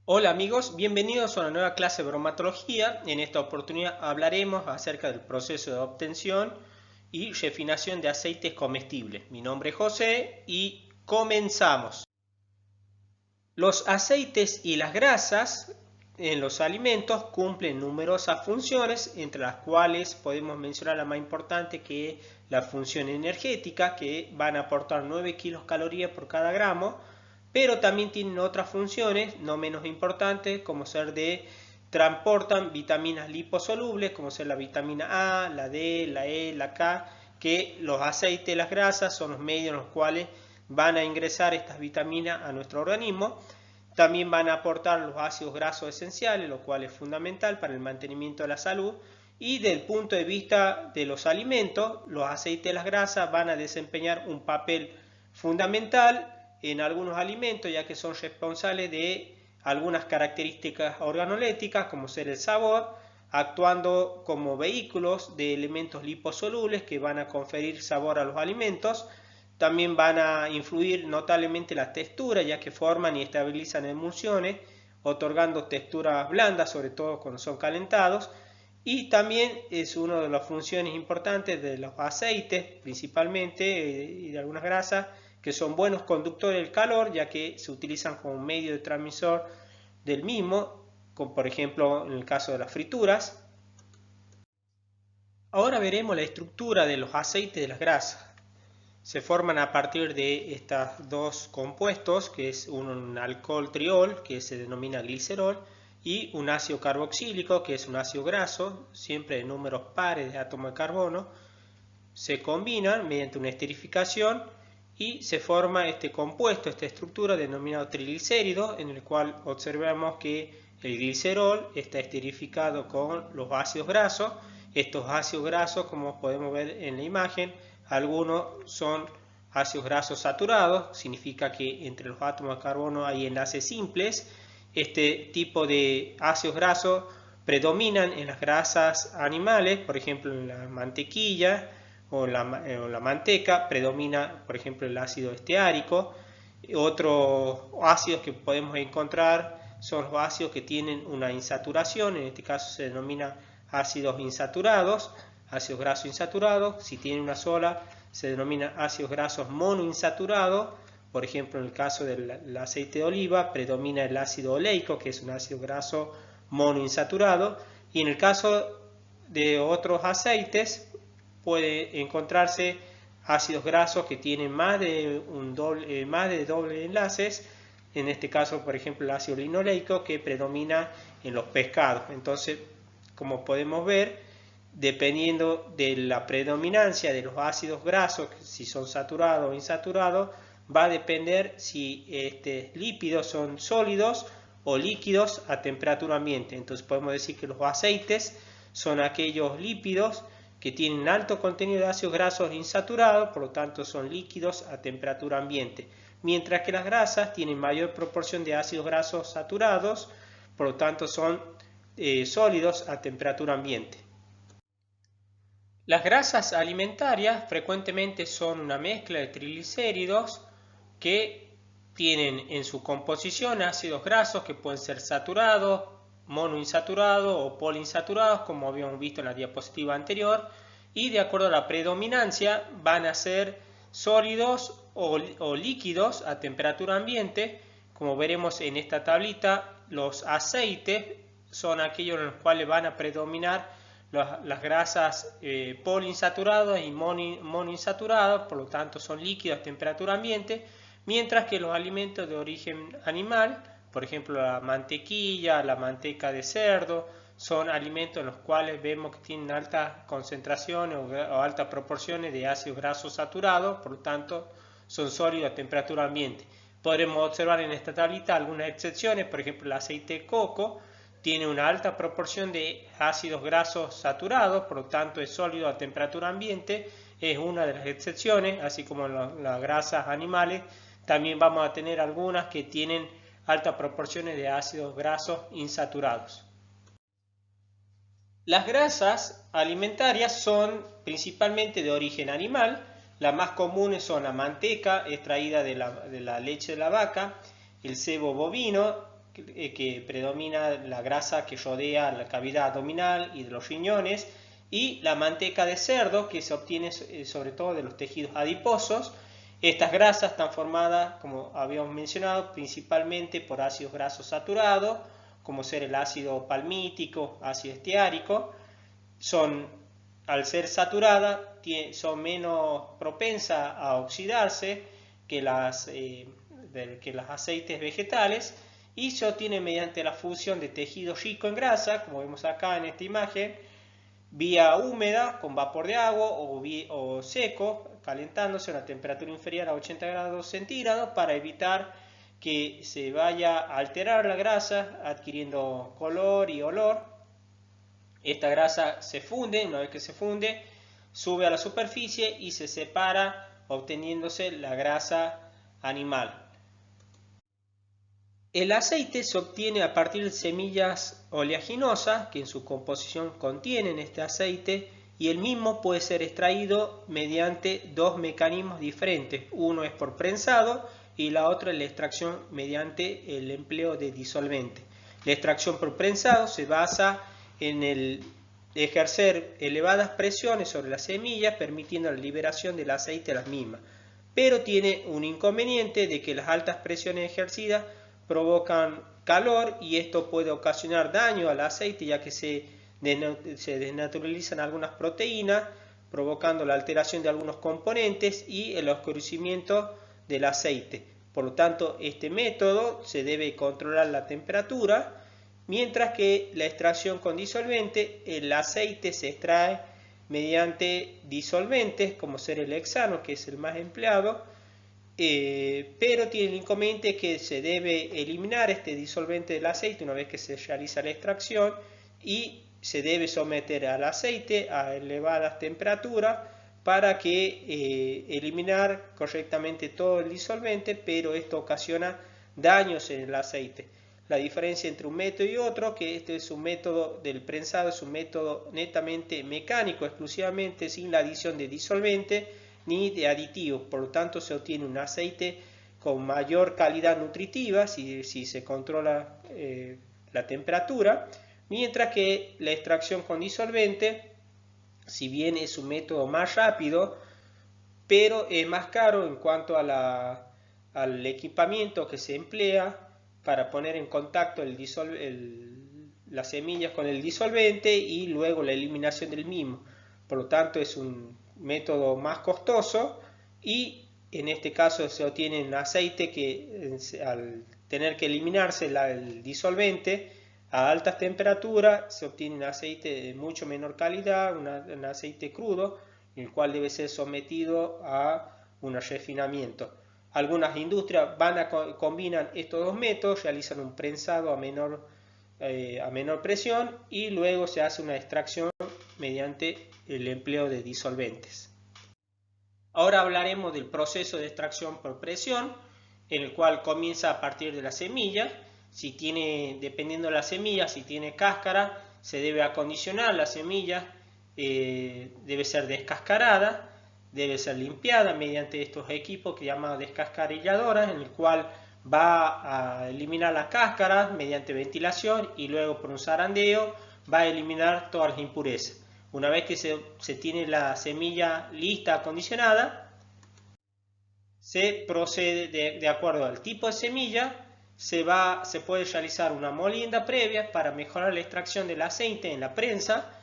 Hola amigos, bienvenidos a una nueva clase de bromatología. En esta oportunidad hablaremos acerca del proceso de obtención y refinación de aceites comestibles. Mi nombre es José y comenzamos. Los aceites y las grasas en los alimentos cumplen numerosas funciones, entre las cuales podemos mencionar la más importante, que es la función energética, que van a aportar 9 kilocalorías por cada gramo, pero también tienen otras funciones no menos importantes, como ser transportan vitaminas liposolubles, como ser la vitamina A, la D, la E, la K, que los aceites y las grasas son los medios en los cuales van a ingresar estas vitaminas a nuestro organismo. También van a aportar los ácidos grasos esenciales, lo cual es fundamental para el mantenimiento de la salud. Y desde el punto de vista de los alimentos, los aceites y las grasas van a desempeñar un papel fundamental en algunos alimentos, ya que son responsables de algunas características organolépticas, como ser el sabor, actuando como vehículos de elementos liposolubles que van a conferir sabor a los alimentos. También van a influir notablemente la textura, ya que forman y estabilizan emulsiones, otorgando texturas blandas, sobre todo cuando son calentados. Y también es una de las funciones importantes de los aceites, principalmente, y de algunas grasas, que son buenos conductores del calor, ya que se utilizan como medio de transmisor del mismo, como por ejemplo en el caso de las frituras. Ahora veremos la estructura de los aceites y de las grasas. Se forman a partir de estos dos compuestos, que es un alcohol triol, que se denomina glicerol, y un ácido carboxílico, que es un ácido graso, siempre de números pares de átomos de carbono. Se combinan mediante una esterificación y se forma este compuesto, esta estructura denominado triglicérido, en el cual observamos que el glicerol está esterificado con los ácidos grasos. Estos ácidos grasos, como podemos ver en la imagen, algunos son ácidos grasos saturados, significa que entre los átomos de carbono hay enlaces simples. Este tipo de ácidos grasos predominan en las grasas animales, por ejemplo en la mantequilla o la manteca, predomina por ejemplo el ácido esteárico. Otros ácidos que podemos encontrar son los ácidos que tienen una insaturación, en este caso se denomina ácidos insaturados, ácidos grasos insaturados. Si tiene una sola, se denomina ácidos grasos monoinsaturados. Por ejemplo, en el caso del aceite de oliva, predomina el ácido oleico, que es un ácido graso monoinsaturado. Y en el caso de otros aceites, puede encontrarse ácidos grasos que tienen más de doble enlaces. En este caso, por ejemplo, el ácido linoleico, que predomina en los pescados. Entonces, como podemos ver, dependiendo de la predominancia de los ácidos grasos, si son saturados o insaturados, va a depender si lípidos son sólidos o líquidos a temperatura ambiente. Entonces podemos decir que los aceites son aquellos lípidos que tienen alto contenido de ácidos grasos insaturados, por lo tanto son líquidos a temperatura ambiente, mientras que las grasas tienen mayor proporción de ácidos grasos saturados, por lo tanto son sólidos a temperatura ambiente. Las grasas alimentarias frecuentemente son una mezcla de triglicéridos que tienen en su composición ácidos grasos que pueden ser saturados, monoinsaturados o poliinsaturados, como habíamos visto en la diapositiva anterior, y de acuerdo a la predominancia van a ser sólidos o líquidos a temperatura ambiente. Como veremos en esta tablita, los aceites son aquellos en los cuales van a predominar las grasas poliinsaturadas y monoinsaturadas, por lo tanto son líquidos a temperatura ambiente, mientras que los alimentos de origen animal, por ejemplo la mantequilla, la manteca de cerdo, son alimentos en los cuales vemos que tienen altas concentraciones o altas proporciones de ácidos grasos saturados, por lo tanto son sólidos a temperatura ambiente. Podremos observar en esta tablita algunas excepciones, por ejemplo el aceite de coco tiene una alta proporción de ácidos grasos saturados, por lo tanto es sólido a temperatura ambiente, es una de las excepciones, así como las grasas animales. También vamos a tener algunas que tienen altas proporciones de ácidos grasos insaturados. Las grasas alimentarias son principalmente de origen animal. Las más comunes son la manteca extraída de la leche de la vaca, el sebo bovino, que predomina la grasa que rodea la cavidad abdominal y de los riñones, y la manteca de cerdo, que se obtiene sobre todo de los tejidos adiposos. Estas grasas están formadas, como habíamos mencionado, principalmente por ácidos grasos saturados, como ser el ácido palmítico, ácido esteárico. Al ser saturadas, son menos propensas a oxidarse que los aceites vegetales, y se obtiene mediante la fusión de tejido rico en grasa, como vemos acá en esta imagen, vía húmeda con vapor de agua o seco, calentándose a una temperatura inferior a 80 grados centígrados para evitar que se vaya a alterar la grasa adquiriendo color y olor. Esta grasa se funde, una vez que se funde, sube a la superficie y se separa, obteniéndose la grasa animal. El aceite se obtiene a partir de semillas oleaginosas que en su composición contienen este aceite, y el mismo puede ser extraído mediante dos mecanismos diferentes. Uno es por prensado y la otra es la extracción mediante el empleo de disolvente. La extracción por prensado se basa en el ejercer elevadas presiones sobre las semillas, permitiendo la liberación del aceite de las mismas, pero tiene un inconveniente de que las altas presiones ejercidas provocan calor, y esto puede ocasionar daño al aceite, ya que se desnaturalizan algunas proteínas, provocando la alteración de algunos componentes y el oscurecimiento del aceite. Por lo tanto, este método se debe controlar la temperatura, mientras que la extracción con disolvente, el aceite se extrae mediante disolventes como ser el hexano, que es el más empleado, pero tiene el inconveniente que se debe eliminar este disolvente del aceite una vez que se realiza la extracción, y se debe someter al aceite a elevadas temperaturas para que eliminar correctamente todo el disolvente, pero esto ocasiona daños en el aceite. La diferencia entre un método y otro, que este es un método del prensado, es un método netamente mecánico, exclusivamente sin la adición de disolvente ni de aditivos. Por lo tanto, se obtiene un aceite con mayor calidad nutritiva si se controla la temperatura, mientras que la extracción con disolvente, si bien es un método más rápido, pero es más caro en cuanto a al equipamiento que se emplea para poner en contacto las semillas con el disolvente y luego la eliminación del mismo. Por lo tanto, es un método más costoso, y en este caso se obtiene un aceite que al tener que eliminarse el disolvente a altas temperaturas, se obtiene un aceite de mucho menor calidad, un aceite crudo, el cual debe ser sometido a un refinamiento. Algunas industrias combinan estos dos métodos, realizan un prensado a menor presión y luego se hace una extracción mediante el empleo de disolventes. Ahora hablaremos del proceso de extracción por presión, en el cual comienza a partir de la semilla. Dependiendo de la semilla, si tiene cáscara, se debe acondicionar la semilla, debe ser descascarada, debe ser limpiada mediante estos equipos que llaman descascarilladoras, en el cual va a eliminar las cáscaras mediante ventilación, y luego por un zarandeo va a eliminar todas las impurezas. Una vez que se tiene la semilla lista, acondicionada, se procede de acuerdo al tipo de semilla. Se puede realizar una molienda previa para mejorar la extracción del aceite en la prensa,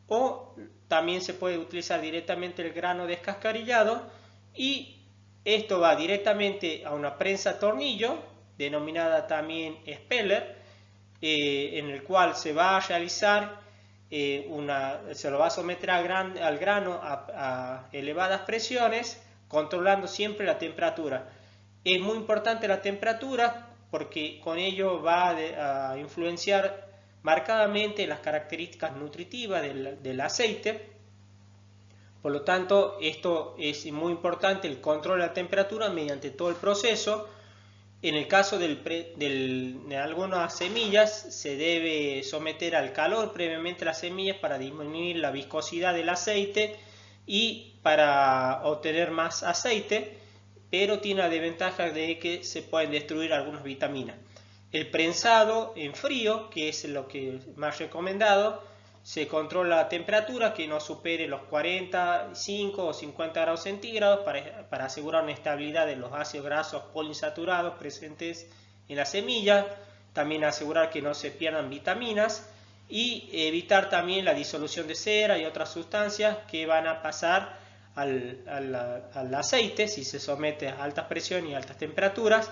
o también se puede utilizar directamente el grano descascarillado, y esto va directamente a una prensa tornillo, denominada también speller, en el cual se va a realizar se lo va a someter al grano a elevadas presiones, controlando siempre la temperatura. Es muy importante la temperatura porque con ello va a influenciar marcadamente las características nutritivas del aceite. Por lo tanto, esto es muy importante, el control de la temperatura mediante todo el proceso. En el caso de algunas semillas, se debe someter al calor previamente las semillas para disminuir la viscosidad del aceite y para obtener más aceite, pero tiene la desventaja de que se pueden destruir algunas vitaminas. El prensado en frío, que es lo que más recomendado, se controla la temperatura que no supere los 45 o 50 grados centígrados para asegurar una estabilidad de los ácidos grasos poliinsaturados presentes en la semilla, también asegurar que no se pierdan vitaminas y evitar también la disolución de cera y otras sustancias que van a pasar al aceite si se somete a altas presiones y altas temperaturas.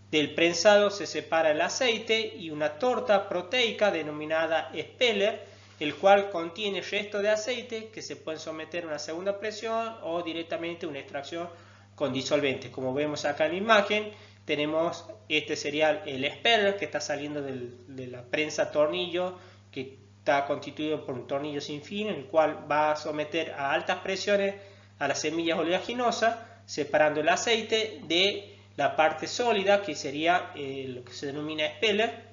Del prensado se separa el aceite y una torta proteica denominada speller, el cual contiene restos de aceite que se pueden someter a una segunda presión o directamente a una extracción con disolventes. Como vemos acá en la imagen, tenemos este sería el speller que está saliendo de la prensa tornillo, que está constituido por un tornillo sin fin, el cual va a someter a altas presiones a las semillas oleaginosas, separando el aceite de la parte sólida, que sería lo que se denomina speller.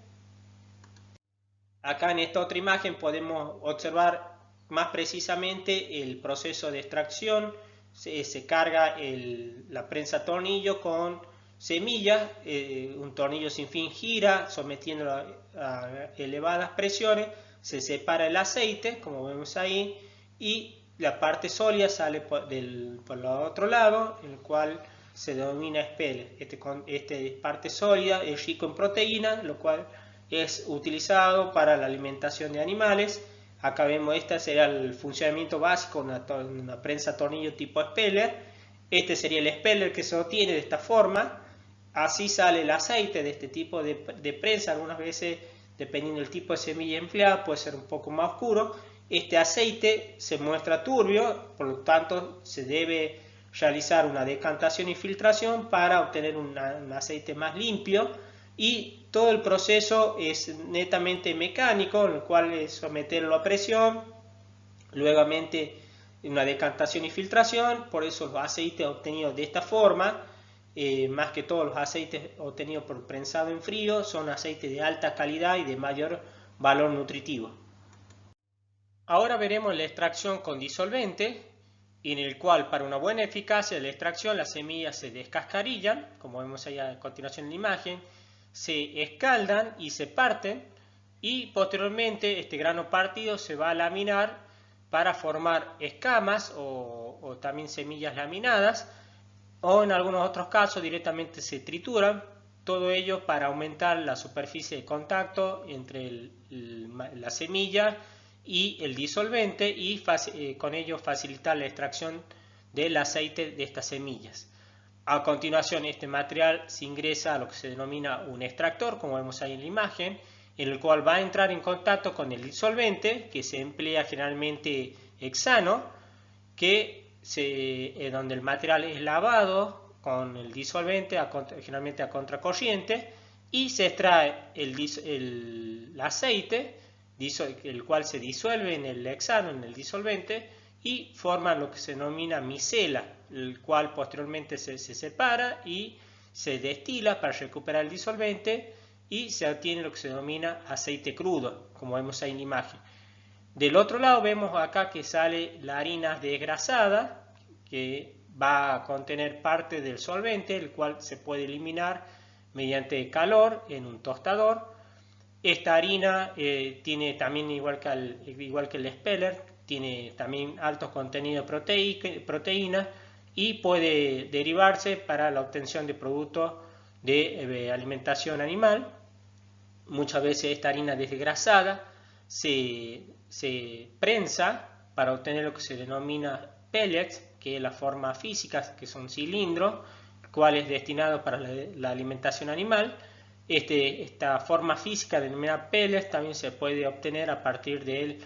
Acá en esta otra imagen podemos observar más precisamente el proceso de extracción. Se carga la prensa tornillo con semillas, un tornillo sin fin gira sometiéndolo a elevadas presiones, se separa el aceite como vemos ahí y la parte sólida sale por el otro lado, el cual se denomina speller. Esta parte sólida es rico en proteína, lo cual es utilizado para la alimentación de animales. Acá vemos, este sería el funcionamiento básico de una prensa tornillo tipo speller. Este sería el speller que se obtiene de esta forma. Así sale el aceite de este tipo de prensa. Algunas veces, dependiendo del tipo de semilla empleada, puede ser un poco más oscuro. Este aceite se muestra turbio, por lo tanto se debe realizar una decantación y filtración para obtener un aceite más limpio, y todo el proceso es netamente mecánico, en el cual es someterlo a presión, luego una decantación y filtración. Por eso los aceites obtenidos de esta forma, más que todos los aceites obtenidos por prensado en frío, son aceites de alta calidad y de mayor valor nutritivo. Ahora veremos la extracción con disolvente, en el cual para una buena eficacia de la extracción las semillas se descascarillan, como vemos ahí a continuación en la imagen, se escaldan y se parten, y posteriormente este grano partido se va a laminar para formar escamas o también semillas laminadas, o en algunos otros casos directamente se trituran, todo ello para aumentar la superficie de contacto entre la semilla y el disolvente y con ello facilitar la extracción del aceite de estas semillas. A continuación, este material se ingresa a lo que se denomina un extractor, como vemos ahí en la imagen, en el cual va a entrar en contacto con el disolvente, que se emplea generalmente hexano, donde el material es lavado con el disolvente, generalmente a contracorriente, y se extrae el aceite, el cual se disuelve en el hexano, en el disolvente, y forma lo que se denomina micela, el cual posteriormente se separa y se destila para recuperar el disolvente y se obtiene lo que se denomina aceite crudo, como vemos ahí en la imagen. Del otro lado vemos acá que sale la harina desgrasada, que va a contener parte del solvente, el cual se puede eliminar mediante calor en un tostador. Esta harina tiene también, igual que el speller, tiene también altos contenidos de proteína y puede derivarse para la obtención de productos de alimentación animal. Muchas veces esta harina desgrasada se prensa para obtener lo que se denomina pellets, que es la forma física, que son cilindros, el cual es destinado para la alimentación animal. Esta forma física denominada pellets también se puede obtener a partir del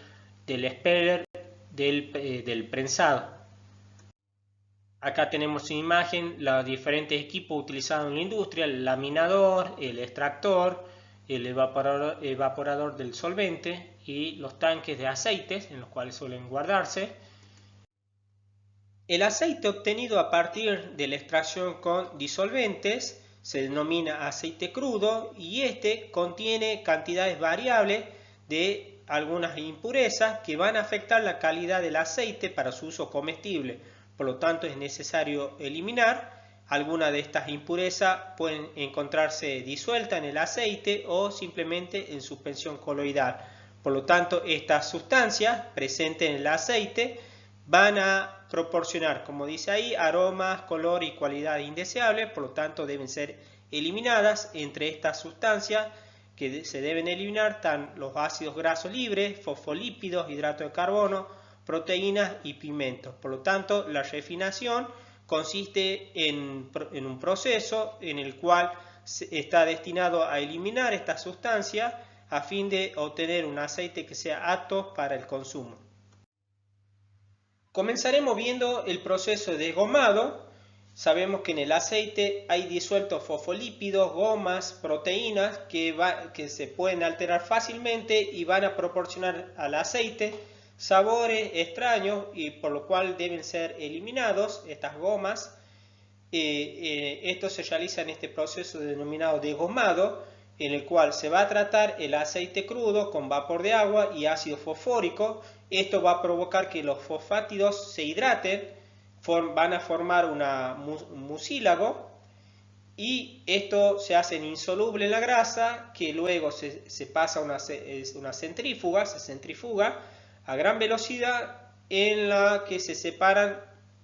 speller del prensado. Acá tenemos en imagen los diferentes equipos utilizados en la industria: el laminador, el extractor, el evaporador del solvente y los tanques de aceites en los cuales suelen guardarse. El aceite obtenido a partir de la extracción con disolventes se denomina aceite crudo, y este contiene cantidades variables de algunas impurezas que van a afectar la calidad del aceite para su uso comestible. Por lo tanto, es necesario eliminar alguna de estas impurezas pueden encontrarse disuelta en el aceite o simplemente en suspensión coloidal. Por lo tanto, estas sustancias presentes en el aceite van a proporcionar, como dice ahí, aromas, color y cualidad indeseables, por lo tanto deben ser eliminadas. Entre estas sustancias que se deben eliminar están los ácidos grasos libres, fosfolípidos, hidratos de carbono, proteínas y pigmentos. Por lo tanto, la refinación consiste en un proceso en el cual está destinado a eliminar estas sustancias a fin de obtener un aceite que sea apto para el consumo. Comenzaremos viendo el proceso de desgomado. Sabemos que en el aceite hay disueltos fosfolípidos, gomas, proteínas que se pueden alterar fácilmente y van a proporcionar al aceite sabores extraños y por lo cual deben ser eliminados estas gomas. Esto se realiza en este proceso denominado desgomado, en el cual se va a tratar el aceite crudo con vapor de agua y ácido fosfórico. Esto va a provocar que los fosfátidos se hidraten, van a formar un mucílago y esto se hace insoluble en la grasa, que luego se pasa a una centrífuga, se centrifuga a gran velocidad, en la que se separan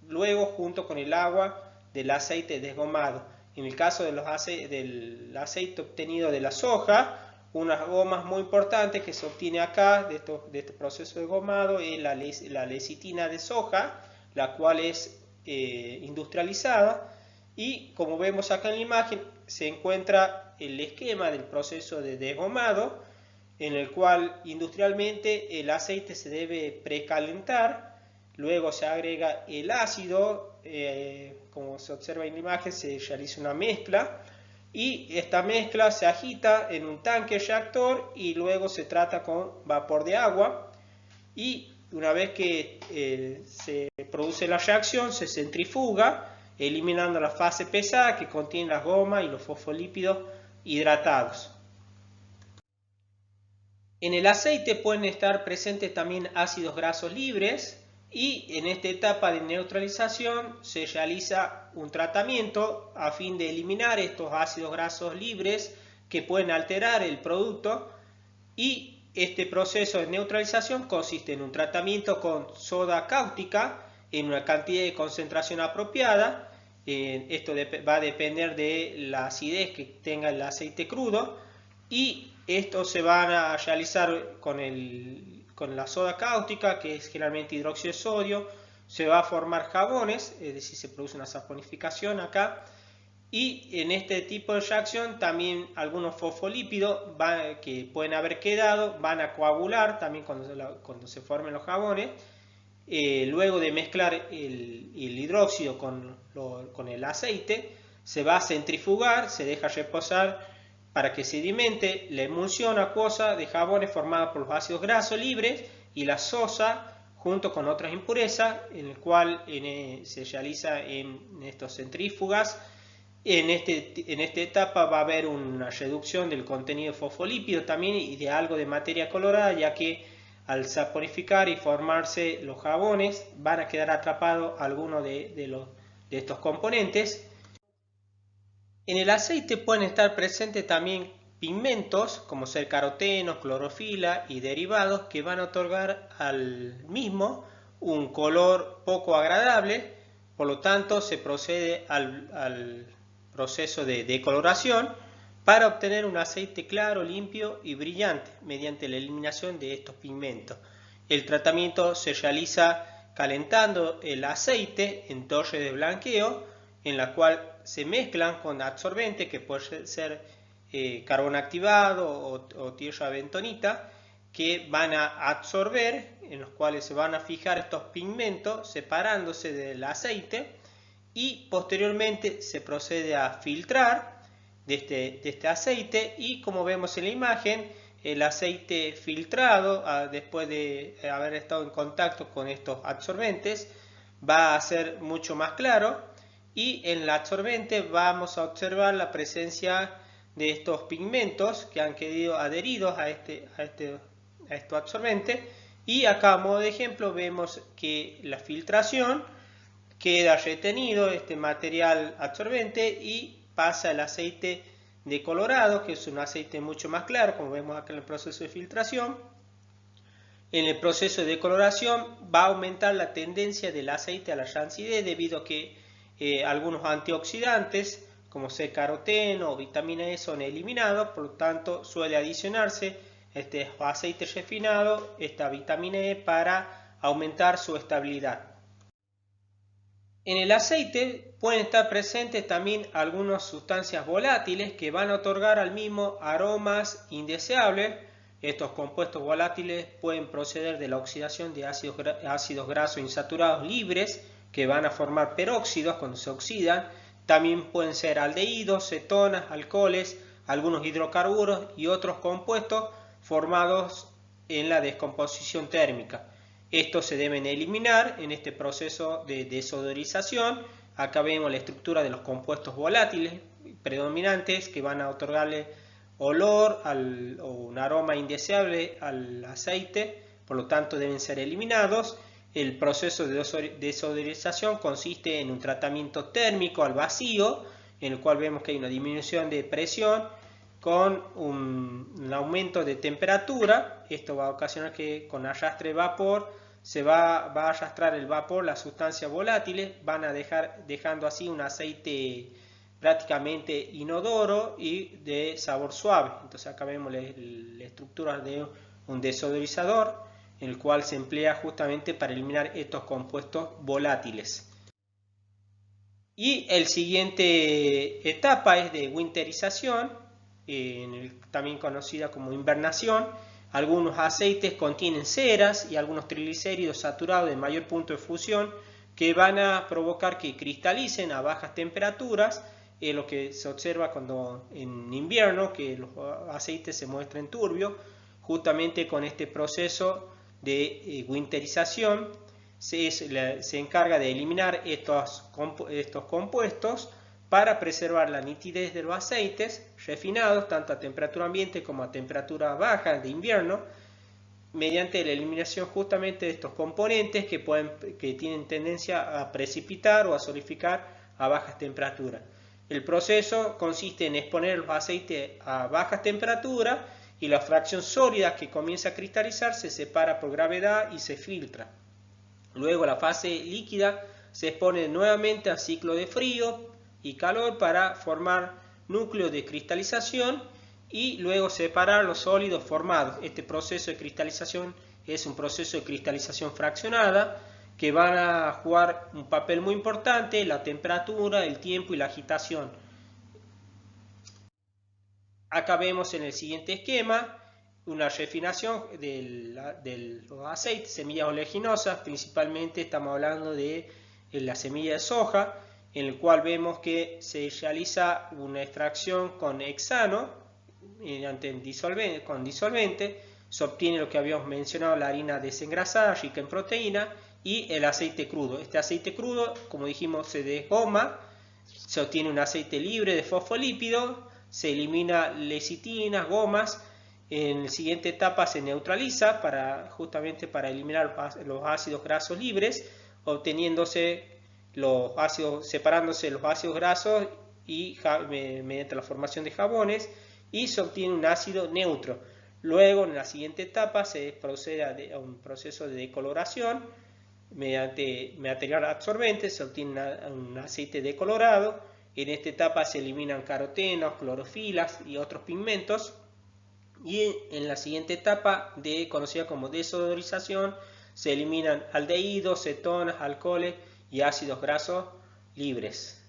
luego junto con el agua del aceite desgomado. En el caso de del aceite obtenido de la soja, unas gomas muy importantes que se obtiene acá de este proceso de gomado es la lecitina de soja, la cual es industrializada, y como vemos acá en la imagen se encuentra el esquema del proceso de desgomado, en el cual industrialmente el aceite se debe precalentar, luego se agrega el ácido, como se observa en la imagen se realiza una mezcla y esta mezcla se agita en un tanque reactor y luego se trata con vapor de agua, y una vez que se produce la reacción se centrifuga eliminando la fase pesada que contiene las gomas y los fosfolípidos hidratados. En el aceite pueden estar presentes también ácidos grasos libres, y en esta etapa de neutralización se realiza un tratamiento a fin de eliminar estos ácidos grasos libres que pueden alterar el producto, y este proceso de neutralización consiste en un tratamiento con soda cáustica en una cantidad de concentración apropiada. Esto va a depender de la acidez que tenga el aceite crudo, y esto se van a realizar con la soda cáustica, que es generalmente hidróxido de sodio. Se va a formar jabones, es decir, se produce una saponificación acá, y en este tipo de reacción también algunos fosfolípidos que pueden haber quedado van a coagular también cuando se formen los jabones. Luego de mezclar el hidróxido con el aceite, se va a centrifugar, se deja reposar para que sedimente la emulsión acuosa de jabones formada por los ácidos grasos libres y la sosa junto con otras impurezas, en el cual se realiza en estas centrífugas. En esta etapa va a haber una reducción del contenido fosfolípido también y de algo de materia colorada, ya que al saponificar y formarse los jabones van a quedar atrapados algunos de estos componentes. En el aceite pueden estar presentes también pigmentos como ser carotenos, clorofila y derivados que van a otorgar al mismo un color poco agradable. Por lo tanto, se procede al proceso de decoloración para obtener un aceite claro, limpio y brillante mediante la eliminación de estos pigmentos. El tratamiento se realiza calentando el aceite en torre de blanqueo, en la cual se mezclan con absorbente que puede ser carbón activado o tierra bentonita, que van a absorber, en los cuales se van a fijar estos pigmentos separándose del aceite, y posteriormente se procede a filtrar de este aceite, y como vemos en la imagen, el aceite filtrado después de haber estado en contacto con estos absorbentes va a ser mucho más claro, y en el absorbente vamos a observar la presencia de estos pigmentos que han quedado adheridos a estos absorbentes. Y acá a modo de ejemplo vemos que la filtración queda retenido este material absorbente y pasa el aceite decolorado, que es un aceite mucho más claro, como vemos acá en el proceso de filtración. En el proceso de decoloración va a aumentar la tendencia del aceite a la rancidez debido a que algunos antioxidantes como C-caroteno o vitamina E son eliminados, por lo tanto suele adicionarse este aceite refinado, esta vitamina E, para aumentar su estabilidad. En el aceite pueden estar presentes también algunas sustancias volátiles que van a otorgar al mismo aromas indeseables. Estos compuestos volátiles pueden proceder de la oxidación de ácidos grasos insaturados libres que van a formar peróxidos cuando se oxidan. También pueden ser aldehídos, cetonas, alcoholes, algunos hidrocarburos y otros compuestos formados en la descomposición térmica. Estos se deben eliminar en este proceso de desodorización. Acá vemos la estructura de los compuestos volátiles predominantes que van a otorgarle olor o un aroma indeseable al aceite, por lo tanto deben ser eliminados. El proceso de desodorización consiste en un tratamiento térmico al vacío, en el cual vemos que hay una disminución de presión con un aumento de temperatura. Esto va a ocasionar que con arrastre de vapor se va a arrastrar el vapor, las sustancias volátiles, van a dejando así un aceite prácticamente inodoro y de sabor suave. Entonces acá vemos la estructura de un desodorizador, en el cual se emplea justamente para eliminar estos compuestos volátiles. Y el siguiente etapa es de winterización, también conocida como invernación. Algunos aceites contienen ceras y algunos triglicéridos saturados de mayor punto de fusión que van a provocar que cristalicen a bajas temperaturas, lo que se observa cuando en invierno, que los aceites se muestran turbios. Justamente con este proceso de winterización se encarga de eliminar estos compuestos para preservar la nitidez de los aceites refinados tanto a temperatura ambiente como a temperatura baja de invierno, mediante la eliminación justamente de estos componentes que tienen tendencia a precipitar o a solidificar a bajas temperaturas. El proceso consiste en exponer los aceites a bajas temperaturas y la fracción sólida que comienza a cristalizar se separa por gravedad y se filtra. Luego la fase líquida se expone nuevamente a ciclo de frío y calor para formar núcleos de cristalización y luego separar los sólidos formados. Este proceso de cristalización es un proceso de cristalización fraccionada que van a jugar un papel muy importante: la temperatura, el tiempo y la agitación. Acá vemos en el siguiente esquema una refinación de los aceites, semillas oleaginosas. Principalmente estamos hablando de la semilla de soja, en el cual vemos que se realiza una extracción con hexano con disolvente. Se obtiene lo que habíamos mencionado, la harina desengrasada rica en proteína y el aceite crudo. Este aceite crudo, como dijimos, se desgoma, se obtiene un aceite libre de fosfolípidos, se elimina lecitinas, gomas. En la siguiente etapa se neutraliza justamente para eliminar los ácidos grasos libres, separándose los ácidos grasos y mediante la formación de jabones, y se obtiene un ácido neutro. Luego, en la siguiente etapa, se procede a un proceso de decoloración. Mediante material absorbente se obtiene un aceite decolorado. En esta etapa se eliminan carotenos, clorofilas y otros pigmentos. Y en la siguiente etapa, conocida como desodorización, se eliminan aldehídos, cetonas, alcoholes y ácidos grasos libres.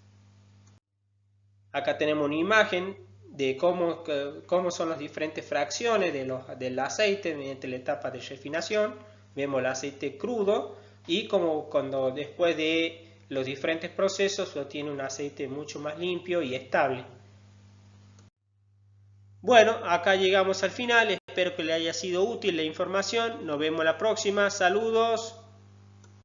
Acá tenemos una imagen de cómo son las diferentes fracciones del aceite mediante la etapa de refinación. Vemos el aceite crudo y como después de los diferentes procesos se obtiene un aceite mucho más limpio y estable. Bueno, acá llegamos al final. Espero que le haya sido útil la información. Nos vemos la próxima. Saludos.